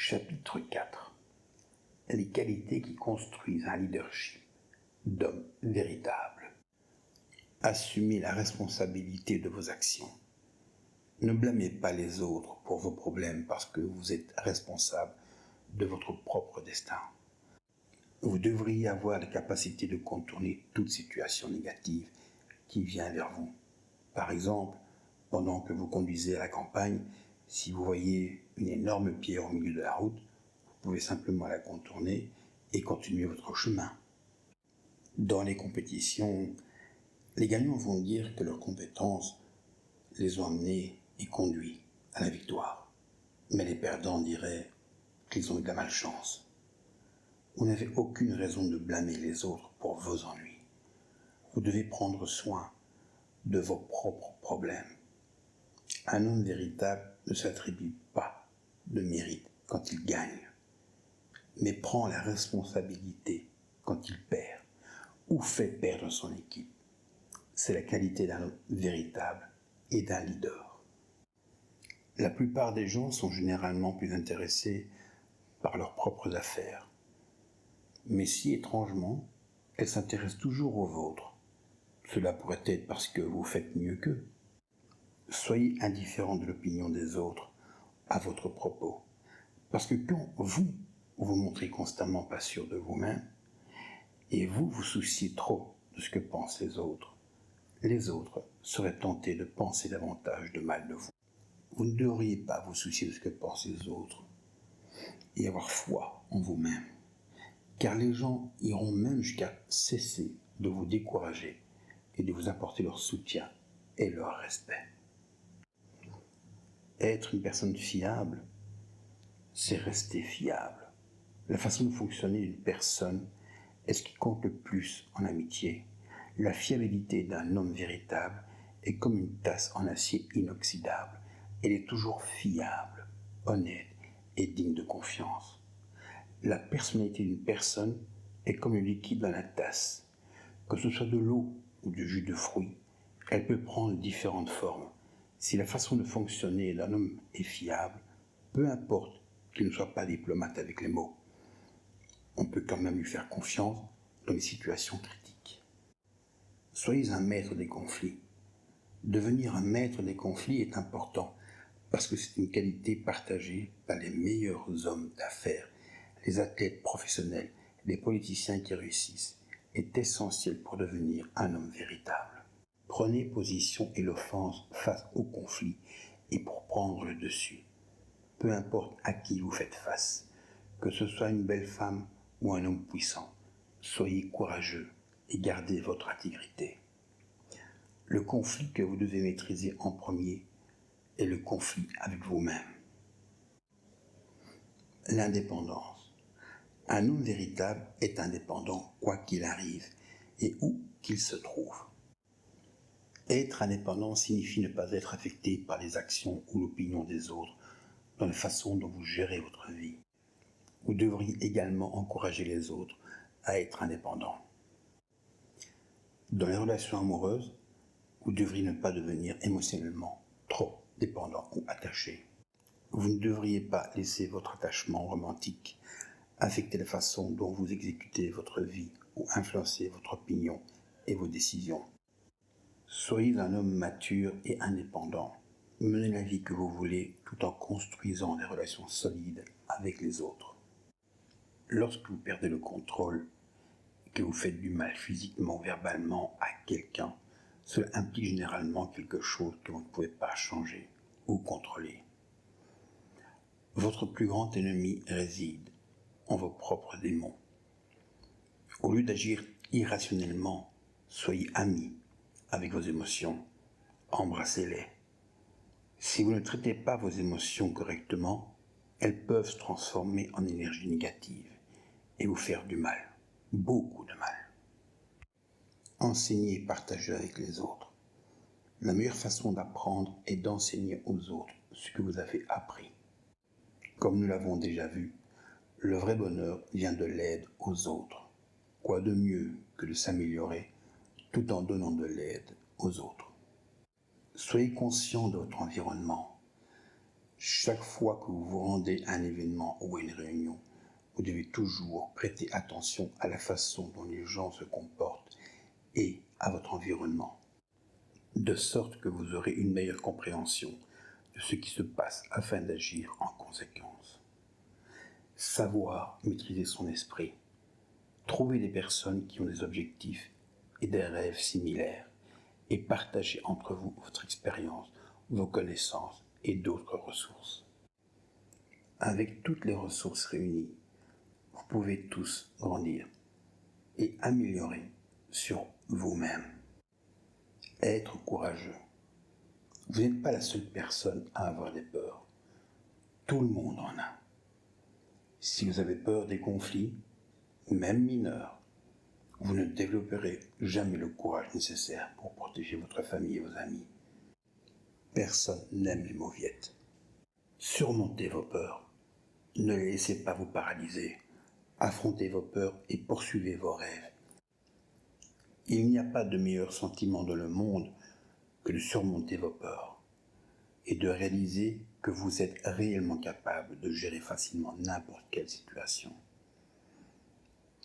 Chapitre 4. Les qualités qui construisent un leadership d'homme véritable. Assumez la responsabilité de vos actions. Ne blâmez pas les autres pour vos problèmes parce que vous êtes responsable de votre propre destin. Vous devriez avoir la capacité de contourner toute situation négative qui vient vers vous. Par exemple, pendant que vous conduisez à la campagne, si vous voyez une énorme pierre au milieu de la route, vous pouvez simplement la contourner et continuer votre chemin. Dans les compétitions, les gagnants vont dire que leurs compétences les ont amenés et conduits à la victoire. Mais les perdants diraient qu'ils ont eu de la malchance. Vous n'avez aucune raison de blâmer les autres pour vos ennuis. Vous devez prendre soin de vos propres problèmes. Un homme véritable ne s'attribue pas de mérite quand il gagne, mais prend la responsabilité quand il perd ou fait perdre son équipe. C'est la qualité d'un homme véritable et d'un leader. La plupart des gens sont généralement plus intéressés par leurs propres affaires, mais si étrangement, elles s'intéressent toujours aux vôtres. Cela pourrait être parce que vous faites mieux qu'eux. Soyez indifférent de l'opinion des autres à votre propos, parce que quand vous vous montrez constamment pas sûr de vous-même, et vous vous souciez trop de ce que pensent les autres seraient tentés de penser davantage de mal de vous. Vous ne devriez pas vous soucier de ce que pensent les autres et avoir foi en vous-même, car les gens iront même jusqu'à cesser de vous décourager et de vous apporter leur soutien et leur respect. Être une personne fiable, c'est rester fiable. La façon de fonctionner d'une personne est ce qui compte le plus en amitié. La fiabilité d'un homme véritable est comme une tasse en acier inoxydable. Elle est toujours fiable, honnête et digne de confiance. La personnalité d'une personne est comme le liquide dans la tasse. Que ce soit de l'eau ou du jus de fruits, elle peut prendre différentes formes. Si la façon de fonctionner d'un homme est fiable, peu importe qu'il ne soit pas diplomate avec les mots, on peut quand même lui faire confiance dans les situations critiques. Soyez un maître des conflits. Devenir un maître des conflits est important parce que c'est une qualité partagée par les meilleurs hommes d'affaires, les athlètes professionnels, les politiciens qui réussissent, est essentiel pour devenir un homme véritable. Prenez position et l'offense face au conflit et pour prendre le dessus. Peu importe à qui vous faites face, que ce soit une belle femme ou un homme puissant, soyez courageux et gardez votre intégrité. Le conflit que vous devez maîtriser en premier est le conflit avec vous-même. L'indépendance. Un homme véritable est indépendant quoi qu'il arrive et où qu'il se trouve. Être indépendant signifie ne pas être affecté par les actions ou l'opinion des autres dans la façon dont vous gérez votre vie. Vous devriez également encourager les autres à être indépendants. Dans les relations amoureuses, vous devriez ne pas devenir émotionnellement trop dépendant ou attaché. Vous ne devriez pas laisser votre attachement romantique affecter la façon dont vous exécutez votre vie ou influencer votre opinion et vos décisions. Soyez un homme mature et indépendant. Menez la vie que vous voulez tout en construisant des relations solides avec les autres. Lorsque vous perdez le contrôle et que vous faites du mal physiquement ou verbalement à quelqu'un, cela implique généralement quelque chose que vous ne pouvez pas changer ou contrôler. Votre plus grand ennemi réside en vos propres démons. Au lieu d'agir irrationnellement, soyez amis avec vos émotions, embrassez-les. Si vous ne traitez pas vos émotions correctement, elles peuvent se transformer en énergie négative et vous faire du mal, beaucoup de mal. Enseignez et partagez avec les autres. La meilleure façon d'apprendre est d'enseigner aux autres ce que vous avez appris. Comme nous l'avons déjà vu, le vrai bonheur vient de l'aide aux autres. Quoi de mieux que de s'améliorer tout en donnant de l'aide aux autres. Soyez conscient de votre environnement. Chaque fois que vous vous rendez à un événement ou à une réunion, vous devez toujours prêter attention à la façon dont les gens se comportent et à votre environnement, de sorte que vous aurez une meilleure compréhension de ce qui se passe afin d'agir en conséquence. Savoir maîtriser son esprit, trouver des personnes qui ont des objectifs et des rêves similaires et partager entre vous votre expérience, vos connaissances et d'autres ressources. Avec toutes les ressources réunies, vous pouvez tous grandir et améliorer sur vous-même. Être courageux. Vous n'êtes pas la seule personne à avoir des peurs. Tout le monde en a. Si vous avez peur des conflits, même mineurs, vous ne développerez jamais le courage nécessaire pour protéger votre famille et vos amis. Personne n'aime les mauviettes. Surmontez vos peurs. Ne les laissez pas vous paralyser. Affrontez vos peurs et poursuivez vos rêves. Il n'y a pas de meilleur sentiment dans le monde que de surmonter vos peurs et de réaliser que vous êtes réellement capable de gérer facilement n'importe quelle situation.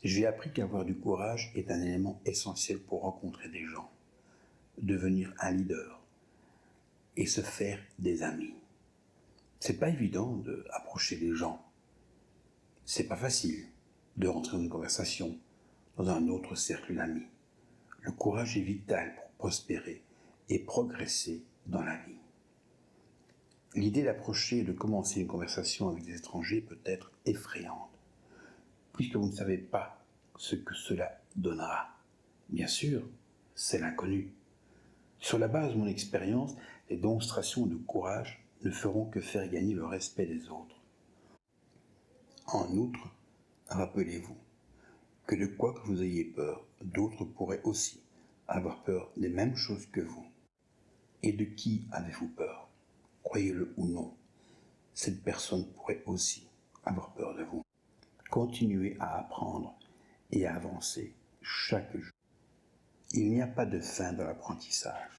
J'ai appris qu'avoir du courage est un élément essentiel pour rencontrer des gens, devenir un leader et se faire des amis. C'est pas évident d'approcher des gens. C'est pas facile de rentrer dans une conversation dans un autre cercle d'amis. Le courage est vital pour prospérer et progresser dans la vie. L'idée d'approcher et de commencer une conversation avec des étrangers peut être effrayante, puisque vous ne savez pas ce que cela donnera. Bien sûr, c'est l'inconnu. Sur la base de mon expérience, les démonstrations de courage ne feront que faire gagner le respect des autres. En outre, rappelez-vous que de quoi que vous ayez peur, d'autres pourraient aussi avoir peur des mêmes choses que vous. Et de qui avez-vous peur ? Croyez-le ou non, cette personne pourrait aussi avoir peur de vous. Continuez à apprendre et à avancer chaque jour. Il n'y a pas de fin dans l'apprentissage.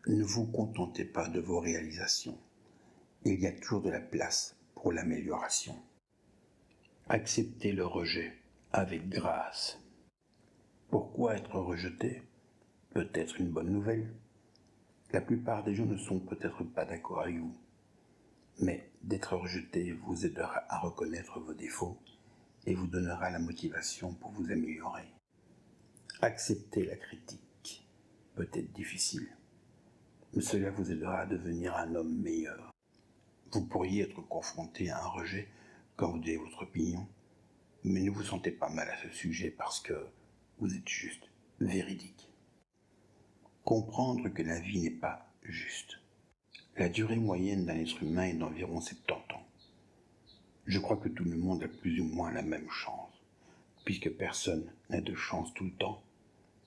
Ne vous contentez pas de vos réalisations. Il y a toujours de la place pour l'amélioration. Acceptez le rejet avec grâce. Pourquoi être rejeté peut être une bonne nouvelle. La plupart des gens ne sont peut-être pas d'accord avec vous, mais d'être rejeté vous aidera à reconnaître vos défauts et vous donnera la motivation pour vous améliorer. Accepter la critique peut être difficile, mais cela vous aidera à devenir un homme meilleur. Vous pourriez être confronté à un rejet quand vous donnez votre opinion, mais ne vous sentez pas mal à ce sujet parce que vous êtes juste véridique. Comprendre que la vie n'est pas juste. La durée moyenne d'un être humain est d'environ 70 ans. Je crois que tout le monde a plus ou moins la même chance, puisque personne n'a de chance tout le temps.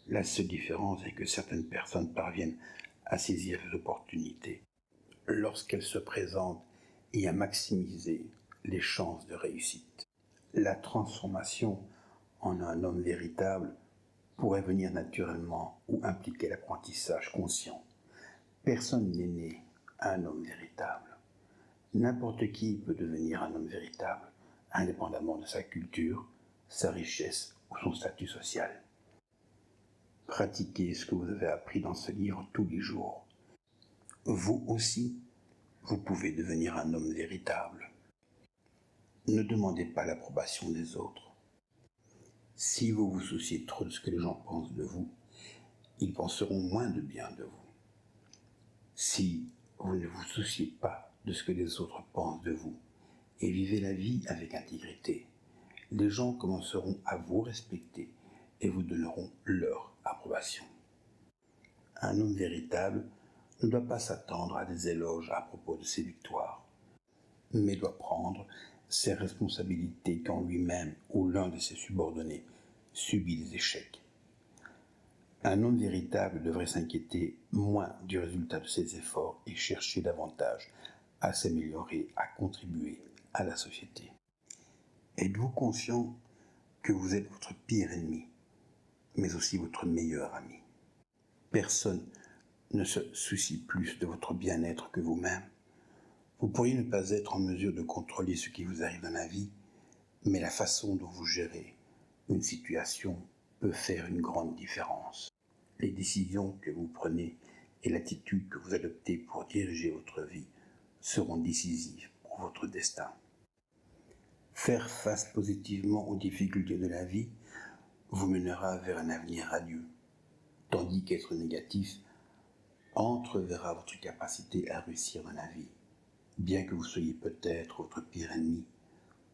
La seule différence est que certaines personnes parviennent à saisir les opportunités lorsqu'elles se présentent et à maximiser les chances de réussite. La transformation en un homme véritable pourrait venir naturellement ou impliquer l'apprentissage conscient. Personne n'est né un homme véritable. N'importe qui peut devenir un homme véritable, indépendamment de sa culture, sa richesse ou son statut social. Pratiquez ce que vous avez appris dans ce livre tous les jours. Vous aussi, vous pouvez devenir un homme véritable. Ne demandez pas l'approbation des autres. Si vous vous souciez trop de ce que les gens pensent de vous, ils penseront moins de bien de vous. Si vous ne vous souciez pas de ce que les autres pensent de vous et vivez la vie avec intégrité, les gens commenceront à vous respecter et vous donneront leur approbation. Un homme véritable ne doit pas s'attendre à des éloges à propos de ses victoires, mais doit prendre ses responsabilités quand lui-même ou l'un de ses subordonnés subit des échecs. Un homme véritable devrait s'inquiéter moins du résultat de ses efforts et chercher davantage à s'améliorer, à contribuer à la société. Êtes-vous conscient que vous êtes votre pire ennemi, mais aussi votre meilleur ami? Personne ne se soucie plus de votre bien-être que vous-même. Vous pourriez ne pas être en mesure de contrôler ce qui vous arrive dans la vie, mais la façon dont vous gérez une situation peut faire une grande différence. Les décisions que vous prenez et l'attitude que vous adoptez pour diriger votre vie seront décisives pour votre destin. Faire face positivement aux difficultés de la vie vous mènera vers un avenir radieux, tandis qu'être négatif entreverra votre capacité à réussir dans la vie. Bien que vous soyez peut-être votre pire ennemi,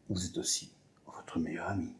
vous êtes aussi votre meilleur ami.